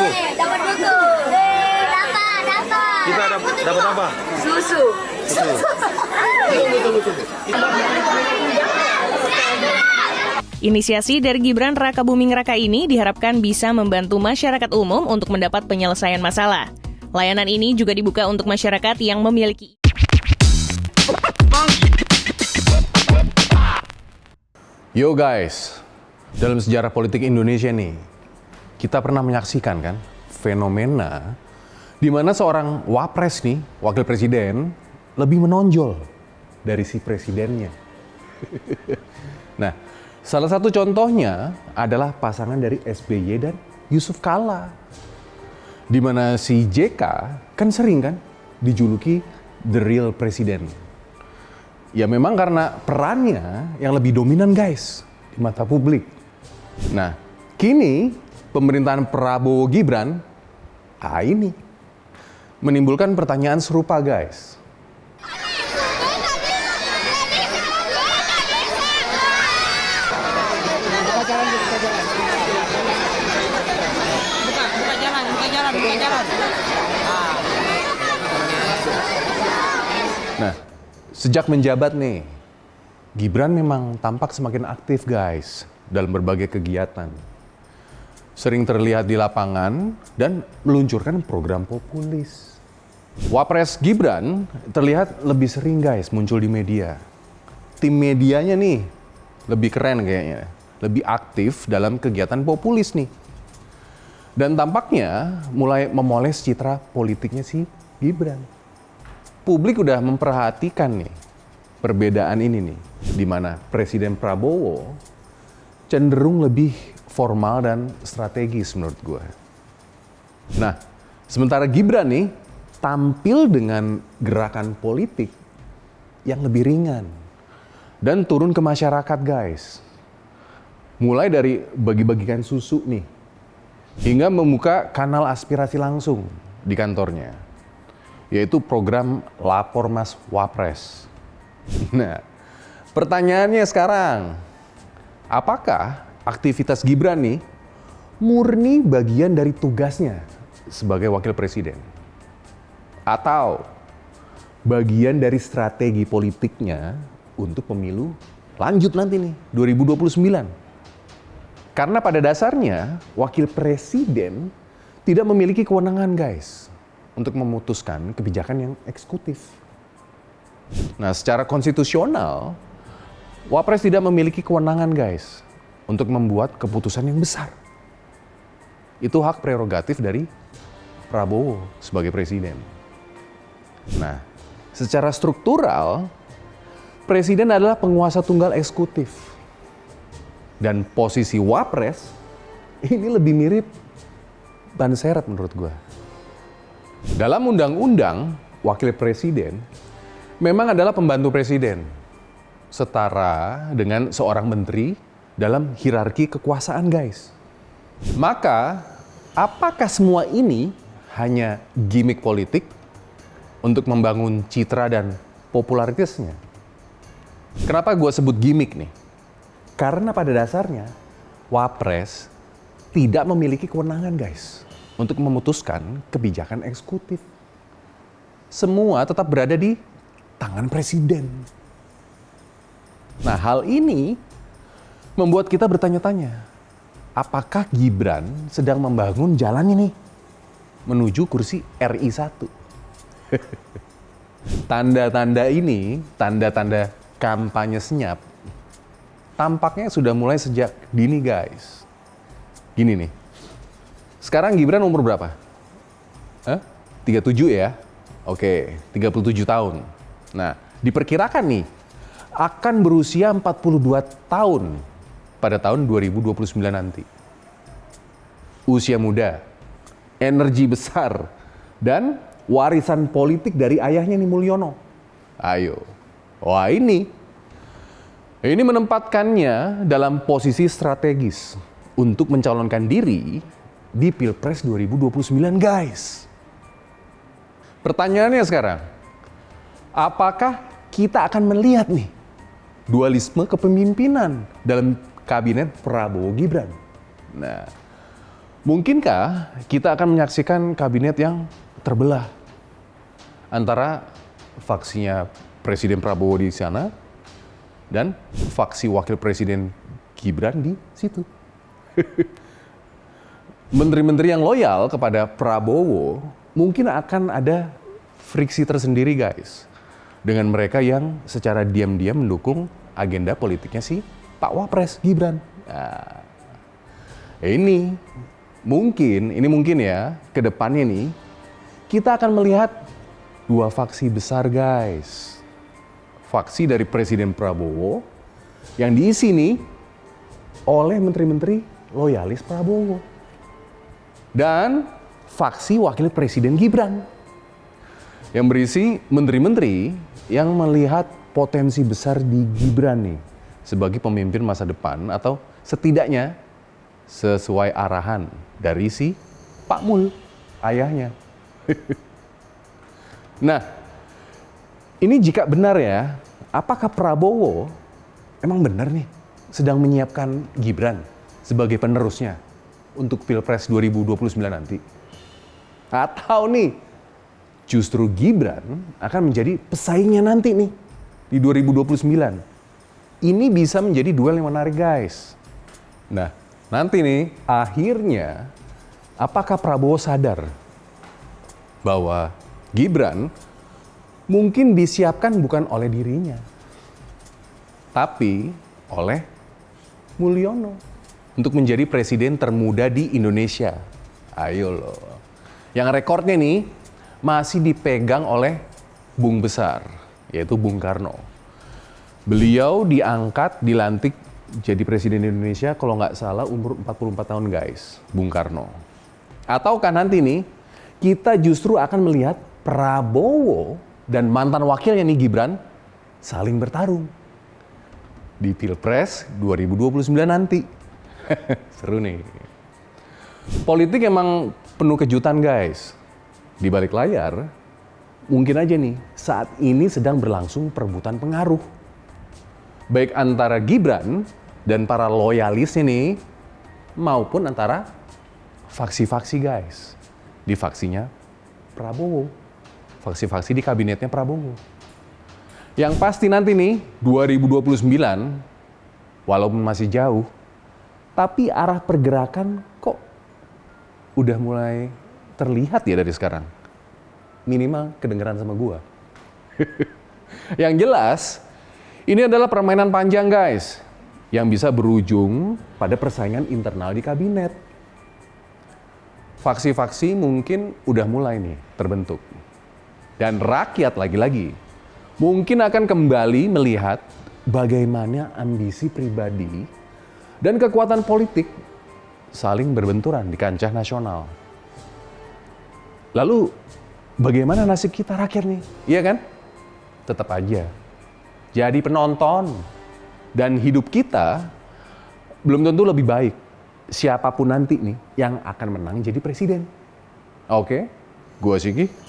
buku. Dapat buku. Dapat. Kita dapat apa? Susu. Inisiasi dari Gibran Raka Buming Raka ini diharapkan bisa membantu masyarakat umum untuk mendapat penyelesaian masalah. Layanan ini juga dibuka untuk masyarakat yang memiliki. Yo guys, dalam sejarah politik Indonesia nih, kita pernah menyaksikan kan fenomena di mana seorang wapres nih, wakil presiden, lebih menonjol dari si presidennya. Nah, salah satu contohnya adalah pasangan dari SBY dan Yusuf Kala. Di mana si JK kan sering kan dijuluki the real president. Ya memang karena perannya yang lebih dominan guys di mata publik. Nah, kini pemerintahan Prabowo Gibran ini menimbulkan pertanyaan serupa guys. Buka jalan. Nah, sejak menjabat nih, Gibran memang tampak semakin aktif guys dalam berbagai kegiatan. Sering terlihat di lapangan dan meluncurkan program populis. Wapres Gibran terlihat lebih sering guys muncul di media. Tim medianya nih lebih keren kayaknya, lebih aktif dalam kegiatan populis nih. Dan tampaknya mulai memoles citra politiknya si Gibran. Publik udah memperhatikan nih perbedaan ini nih, di mana Presiden Prabowo cenderung lebih formal dan strategis menurut gue. Nah, sementara Gibran nih tampil dengan gerakan politik yang lebih ringan dan turun ke masyarakat guys. Mulai dari bagi-bagikan susu nih, hingga membuka kanal aspirasi langsung di kantornya, yaitu program Lapor Mas Wapres. Nah, pertanyaannya sekarang, apakah aktivitas Gibran nih murni bagian dari tugasnya sebagai wakil presiden? Atau bagian dari strategi politiknya untuk pemilu lanjut nanti nih, 2029? Karena pada dasarnya, wakil presiden tidak memiliki kewenangan guys untuk memutuskan kebijakan yang eksekutif. Nah, secara konstitusional, Wapres tidak memiliki kewenangan guys untuk membuat keputusan yang besar. Itu hak prerogatif dari Prabowo sebagai presiden. Nah, secara struktural, presiden adalah penguasa tunggal eksekutif. Dan posisi Wapres ini lebih mirip ban serep menurut gue. Dalam undang-undang, wakil presiden memang adalah pembantu presiden, setara dengan seorang menteri dalam hierarki kekuasaan guys. Maka, apakah semua ini hanya gimmick politik untuk membangun citra dan popularitasnya? Kenapa gue sebut gimmick nih? Karena pada dasarnya, Wapres tidak memiliki kewenangan guys untuk memutuskan kebijakan eksekutif. Semua tetap berada di tangan presiden. Nah, hal ini membuat kita bertanya-tanya, apakah Gibran sedang membangun jalan ini menuju kursi RI 1? Tanda-tanda ini, tanda-tanda kampanye senyap, tampaknya sudah mulai sejak dini guys. Gini nih, sekarang Gibran umur berapa? 37 ya? Oke, 37 tahun. Nah, diperkirakan nih, akan berusia 42 tahun pada tahun 2029 nanti. Usia muda, energi besar, dan warisan politik dari ayahnya nih Mulyono. Ayo, wah ini menempatkannya dalam posisi strategis untuk mencalonkan diri di Pilpres 2029 guys. Pertanyaannya sekarang, apakah kita akan melihat nih dualisme kepemimpinan dalam kabinet Prabowo Gibran? Nah, Mungkinkah kita akan menyaksikan kabinet yang terbelah antara faksinya Presiden Prabowo di sana dan faksi Wakil Presiden Gibran di situ? Menteri-menteri yang loyal kepada Prabowo mungkin akan ada friksi tersendiri guys dengan mereka yang secara diam-diam mendukung agenda politiknya si Pak Wapres Gibran. Nah, ini mungkin ya ke depannya nih kita akan melihat dua faksi besar guys. Faksi dari Presiden Prabowo yang diisi nih oleh menteri-menteri loyalis Prabowo. Dan faksi Wakil Presiden Gibran yang berisi menteri-menteri yang melihat potensi besar di Gibran nih sebagai pemimpin masa depan atau setidaknya sesuai arahan dari si Pak Mul, ayahnya. Nah, ini jika benar ya, apakah Prabowo emang benar nih sedang menyiapkan Gibran sebagai penerusnya untuk Pilpres 2029 nanti? Atau nih, justru Gibran akan menjadi pesaingnya nanti nih di 2029. Ini bisa menjadi duel yang menarik guys. Nah, nanti nih akhirnya apakah Prabowo sadar bahwa Gibran mungkin disiapkan bukan oleh dirinya, tapi oleh Mulyono untuk menjadi presiden termuda di Indonesia. Ayo loh. Yang rekornya nih masih dipegang oleh Bung Besar, yaitu Bung Karno. Beliau dilantik jadi presiden Indonesia kalau nggak salah umur 44 tahun guys, Bung Karno. Ataukah nanti nih kita justru akan melihat Prabowo dan mantan wakilnya nih Gibran saling bertarung di Pilpres 2029 nanti. Seru nih. Politik emang penuh kejutan guys. Di balik layar, mungkin aja nih saat ini sedang berlangsung perebutan pengaruh. Baik antara Gibran dan para loyalis ini, maupun antara faksi-faksi guys. Di faksinya Prabowo. Faksi-faksi di kabinetnya Prabowo. Yang pasti nanti nih, 2029, walaupun masih jauh, tapi arah pergerakan kok udah mulai terlihat ya dari sekarang. Minimal kedengeran sama gua. Yang jelas, ini adalah permainan panjang guys, yang bisa berujung pada persaingan internal di kabinet. Faksi-faksi mungkin udah mulai nih terbentuk. Dan rakyat lagi-lagi mungkin akan kembali melihat bagaimana ambisi pribadi dan kekuatan politik saling berbenturan di kancah nasional. Lalu bagaimana nasib kita rakyat nih? Iya kan? Tetap aja jadi penonton, dan hidup kita belum tentu lebih baik siapapun nanti nih yang akan menang jadi presiden. Oke, gua Sigi.